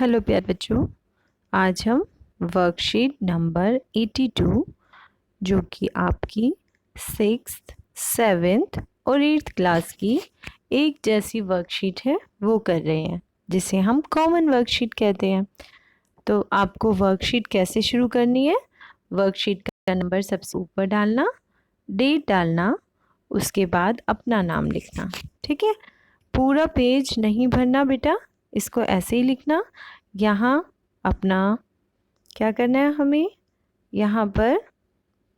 Hello प्यारे बच्चों, आज हम वर्कशीट नंबर 82 जो कि आपकी 6th, 7th और 8th क्लास की एक जैसी वर्कशीट है वो कर रहे हैं, जिसे हम कॉमन वर्कशीट कहते हैं। तो आपको वर्कशीट कैसे शुरू करनी है? वर्कशीट का नंबर सबसे ऊपर डालना, डेट डालना, उसके बाद अपना नाम लिखना। ठीक है, पूरा पेज नहीं भरना बेटा, इसको ऐसे ही लिखना। यहाँ अपना क्या करना है, हमें यहाँ पर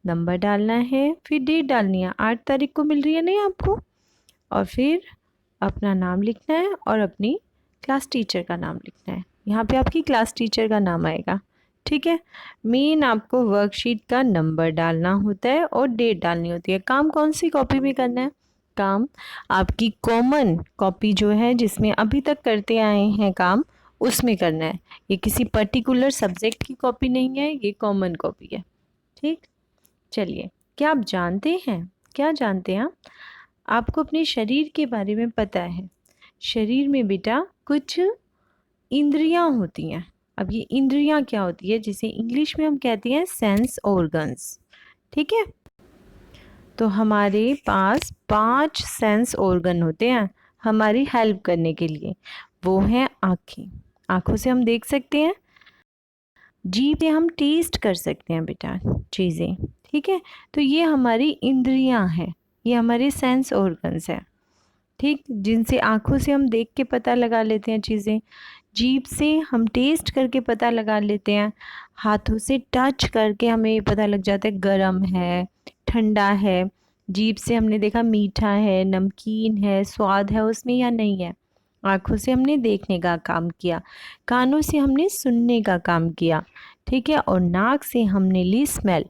नंबर डालना है, फिर डेट डालनी है, 8 तारीख को मिल रही है नहीं आपको, और फिर अपना नाम लिखना है और अपनी क्लास टीचर का नाम लिखना है। यहाँ पे आपकी क्लास टीचर का नाम आएगा। ठीक है, मेन आपको वर्कशीट का नंबर डालना होता है और डेट डालनी होती है। काम कौन सी कॉपी में करना है? काम आपकी कॉमन कॉपी जो है, जिसमें अभी तक करते आए हैं काम, उसमें करना है। ये किसी पर्टिकुलर सब्जेक्ट की कॉपी नहीं है, ये कॉमन कॉपी है। ठीक, चलिए, क्या आप जानते हैं, क्या जानते हैं आपको अपने शरीर के बारे में पता है? शरीर में बेटा कुछ इंद्रियां होती हैं। अब ये इंद्रियां क्या होती है, जिसे इंग्लिश में हम कहते हैं सेंस ऑर्गन्स। ठीक है, तो हमारे पास 5 सेंस ऑर्गन होते हैं हमारी हेल्प करने के लिए। वो हैं आँखें, आँखों से हम देख सकते हैं। जीभ से हम टेस्ट कर सकते हैं बेटा चीज़ें। ठीक है, तो ये हमारी इंद्रियां हैं, ये हमारे सेंस ऑर्गन्स हैं। ठीक, जिनसे आँखों से हम देख के पता लगा लेते हैं चीज़ें, जीभ से हम टेस्ट करके पता लगा लेते हैं, हाथों से टच करके हमें ये पता लग जाता है गरम है, ठंडा है। जीभ से हमने देखा मीठा है, नमकीन है, स्वाद है उसमें या नहीं है। आँखों से हमने देखने का काम किया, कानों से हमने सुनने का काम किया। ठीक है, और नाक से हमने ली स्मेल,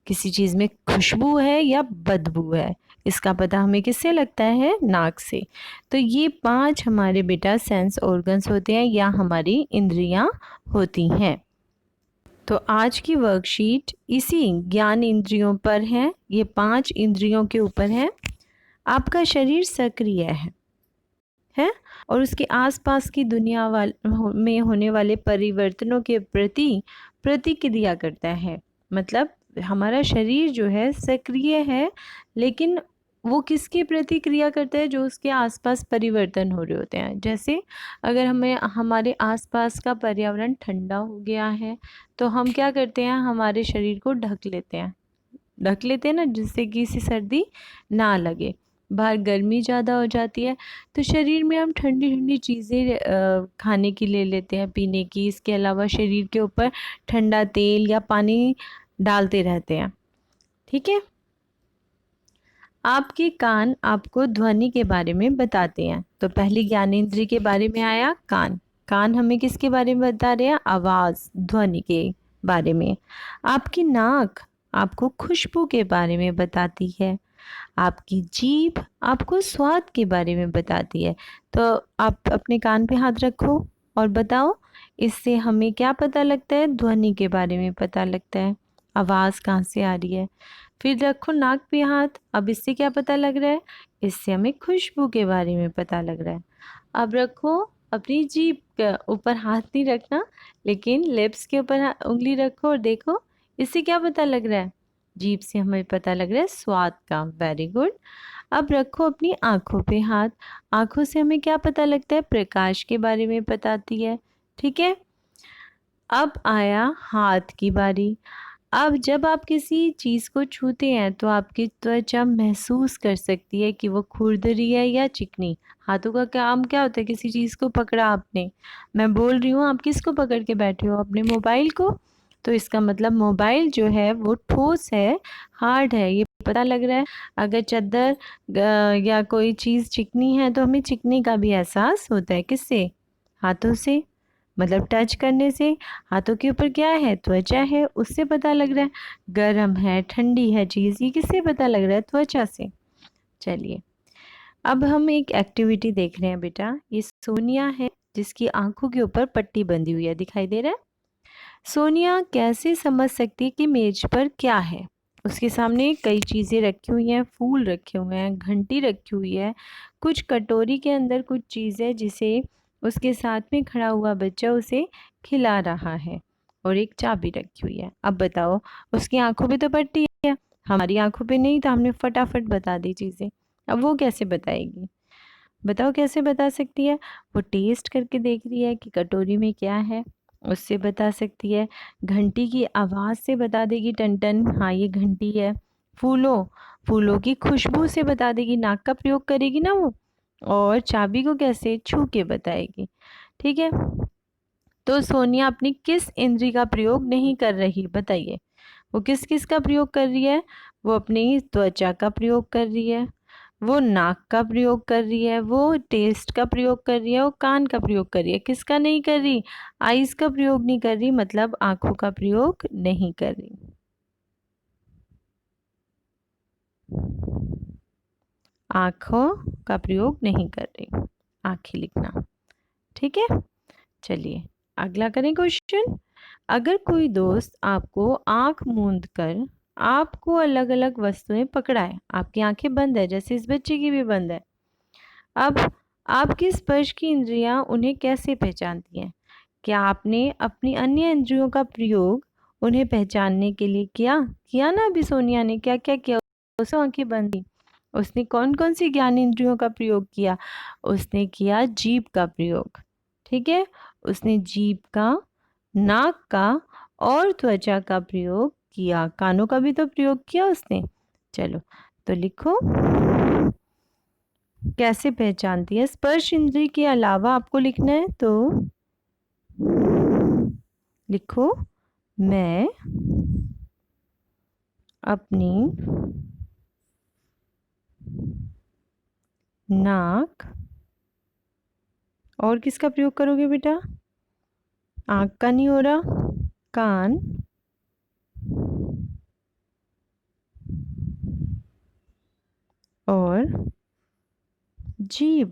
किसी चीज़ में खुशबू है या बदबू है, इसका पता हमें किससे लगता है? नाक से। तो ये 5 हमारे बेटा सेंस ऑर्गन्स होते हैं या हमारी इंद्रियां होती हैं। तो आज की वर्कशीट इसी ज्ञान इंद्रियों पर है, ये 5 इंद्रियों के ऊपर है। आपका शरीर सक्रिय है और उसके आसपास की दुनिया में होने वाले परिवर्तनों के प्रति प्रतिक्रिया करता है। मतलब हमारा शरीर जो है सक्रिय है, लेकिन वो किसके प्रतिक्रिया करता है? जो उसके आसपास परिवर्तन हो रहे होते हैं। जैसे अगर हमें हमारे आसपास का पर्यावरण ठंडा हो गया है, तो हम क्या करते हैं? हमारे शरीर को ढक लेते हैं ना, जिससे कि इसी सर्दी ना लगे। बाहर गर्मी ज़्यादा हो जाती है, तो शरीर में हम ठंडी ठंडी चीज़ें खाने की ले लेते हैं, पीने की। इसके अलावा शरीर के ऊपर ठंडा तेल या पानी डालते रहते हैं। ठीक है, आपके कान आपको ध्वनि के बारे में बताते हैं। तो पहली ज्ञानेंद्रिय के बारे में आया कान। कान हमें किसके बारे में बता रहे हैं? आवाज़, ध्वनि के बारे में। आपकी नाक आपको खुशबू के बारे में बताती है। आपकी जीभ आपको स्वाद के बारे में बताती है। तो आप अपने कान पे हाथ रखो और बताओ, इससे हमें क्या पता लगता है? ध्वनि के बारे में पता लगता है, आवाज़ कहाँ से आ रही है। फिर रखो नाक पे हाथ, अब इससे क्या पता लग रहा है? इससे हमें खुशबू के बारे में पता लग रहा है। अब रखो अपनी जीभ के ऊपर, हाथ नहीं रखना, लेकिन लिप्स के ऊपर उंगली रखो और देखो, इससे क्या पता लग रहा है? जीभ से हमें पता लग रहा है स्वाद का। Very good. अब रखो अपनी आँखों पे हाथ, आँखों से हमें क्या पता लगता है? प्रकाश के बारे में बताती है। ठीक है, अब आया हाथ की बारी। अब जब आप किसी चीज़ को छूते हैं, तो आपकी त्वचा महसूस कर सकती है कि वो खुरदरी है या चिकनी। हाथों का काम क्या होता है? किसी चीज़ को पकड़ा आपने, मैं बोल रही हूँ, आप किसको पकड़ के बैठे हो? अपने मोबाइल को। तो इसका मतलब मोबाइल जो है वो ठोस है, हार्ड है, ये पता लग रहा है। अगर चादर या कोई चीज़ चिकनी है, तो हमें चिकनी का भी एहसास होता है। किससे? हाथों से, मतलब टच करने से। हाथों के ऊपर क्या है? त्वचा है, उससे पता लग रहा है। गर्म है, ठंडी है चीज़, ये किससे पता लग रहा है? त्वचा से। चलिए, अब हम एक एक्टिविटी देख रहे हैं बेटा। ये सोनिया है, जिसकी आंखों के ऊपर पट्टी बंधी हुई है, दिखाई दे रहा है? सोनिया कैसे समझ सकती है कि मेज पर क्या है? उसके सामने कई चीज़ें रखी हुई हैं, फूल रखे हुए हैं, घंटी रखी हुई है, कुछ कटोरी के अंदर कुछ चीज़ है जिसे उसके साथ में खड़ा हुआ बच्चा उसे खिला रहा है और एक चाबी रखी हुई है। अब बताओ, उसकी आंखों पे तो पट्टी है, हमारी आंखों पे नहीं, तो हमने फटाफट बता दी चीज़ें। अब वो कैसे बताएगी? बताओ कैसे बता सकती है? वो टेस्ट करके देख रही है कि कटोरी में क्या है, उससे बता सकती है। घंटी की आवाज़ से बता देगी, टन टन, हाँ ये घंटी है। फूलों फूलों की खुशबू से बता देगी, नाक का प्रयोग करेगी ना वो। और चाबी को कैसे? छू के बताएगी। ठीक है, तो सोनिया अपनी किस इंद्री का प्रयोग नहीं कर रही, बताइए। वो किस किस का प्रयोग कर रही है? वो अपनी त्वचा का प्रयोग कर रही है, वो नाक का प्रयोग कर रही है, वो टेस्ट का प्रयोग कर रही है, वो कान का प्रयोग कर रही है। किसका नहीं कर रही? आईज का प्रयोग नहीं कर रही, मतलब आंखों का प्रयोग नहीं कर रही। आंखों का प्रयोग नहीं कर रही, आंखें लिखना। ठीक है, चलिए अगला करें क्वेश्चन। अगर कोई दोस्त आपको आंख मूंद कर आपको अलग अलग वस्तुएं पकड़ाए, आपकी आंखें बंद है, जैसे इस बच्चे की भी बंद है, अब आपकी स्पर्श की इंद्रियां उन्हें कैसे पहचानती हैं? क्या आपने अपनी अन्य इंद्रियों का प्रयोग उन्हें पहचानने के लिए किया? किया ना अभी सोनिया ने, क्या क्या किया? उसने आंखें बंद थी, उसने कौन कौन सी ज्ञान इंद्रियों का प्रयोग किया? उसने किया जीभ का प्रयोग। ठीक है, उसने जीभ का, नाक का और त्वचा का प्रयोग किया, कानों का भी तो प्रयोग किया उसने। चलो तो लिखो, कैसे पहचानती है? स्पर्श इंद्री के अलावा आपको लिखना है तो लिखो, मैं अपनी नाक, और किसका प्रयोग करोगे बेटा? आंख का नहीं हो रहा, कान और जीभ।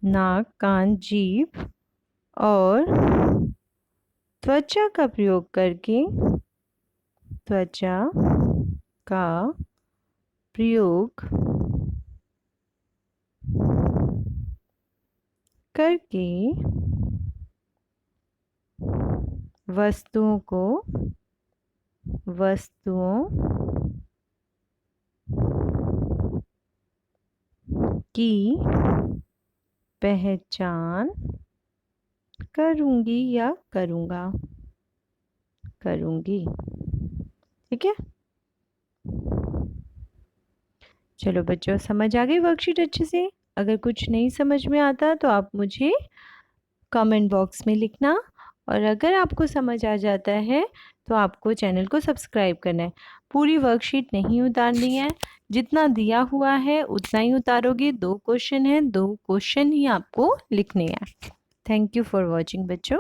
नाक, कान, जीभ और त्वचा का प्रयोग करके, त्वचा का प्रयोग करके वस्तुओं की पहचान करूंगी या करूंगी। ठीक है, चलो बच्चों, समझ आ गई वर्कशीट अच्छे से? अगर कुछ नहीं समझ में आता तो आप मुझे कमेंट बॉक्स में लिखना, और अगर आपको समझ आ जाता है तो आपको चैनल को सब्सक्राइब करना है। पूरी वर्कशीट नहीं उतारनी है, जितना दिया हुआ है उतना ही उतारोगे। 2 क्वेश्चन हैं, 2 क्वेश्चन ही आपको लिखने हैं। थैंक यू फॉर वॉचिंग बच्चों।